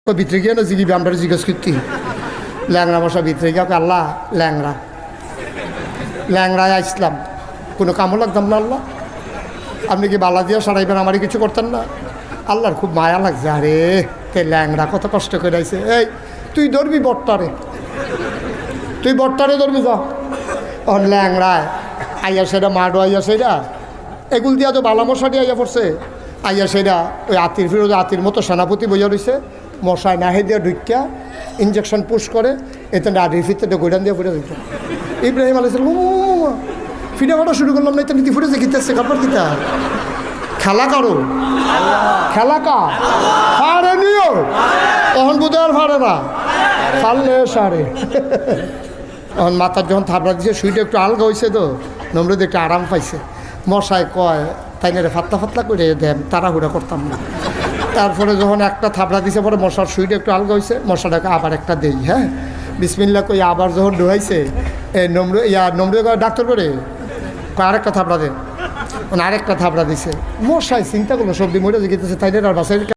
ওই ভিতরে গিয়ে না জিগিবি আমরা জিজ্ঞেস করতি ল্যাংরা মশা ভিতরে গিয়ে আল্লাহ ল্যাংরা ল্যাংরায় আসলাম কোনো কামও লাগতাম না আল্লাহ, আপনি কি বালা দিয়ে সারাইবেন, আমারই কিছু করতেন না? আল্লাহর খুব মায়া লাগছে, আরে তে ল্যাংরা কত কষ্ট করে আইছে। এই তুই ধরবি বট্টারে, তুই বট্টারে ধরবি যা। ওর ল্যাংরায় আইয়া সেটা মাডো আইয়া সেটা এগুল দিয়া তো বালা মশাটি আইয়া পড়ছে, আইয়া সেটা ওই আতির ফিরোজ আতির মতো সেনাপতি বইয়া রয়েছে, মশায় নাহে দিয়ে ঢুকিয়া ইঞ্জেকশন পুশ করে এতে আটির ফিরতে গোডান দিয়ে ফুটে দিত। ইব্রাহিম আলাইসালাম ফিরে কাটা শুরু করলাম না, এটা নীতি ফুটেছে কিতাছে কাপড় কিতা খেলা কারো খেলা কা ফাড়ে নিও তখন বুধে আর ফাড়ে না, ফাড়লে সারে। এখন মাথার যখন থাপড়া দিয়েছে শুইটা একটু আলগা হয়েছে তো নমরুদ একটু আরাম পাইছে। মশায় কয় তাই না রে ফাতলা ফাতলা করে দেন, তাড়াহুড়া করতাম না। তারপরে যখন একটা থাপড়া দিছে পরে মশার শুইটা একটু আলগা হয়েছে, মশাটাকে আবার একটা দেই, হ্যাঁ বিসমিল্লা কই আবার যখন ডুহাইছে নমরুদ ডাক্তার করে আরেকটা থাপড়া দে, আরেকটা থাপড়া দিছে। মশায় চিন্তা করলো সবজি মরে গেছে তাই না আর বাসায়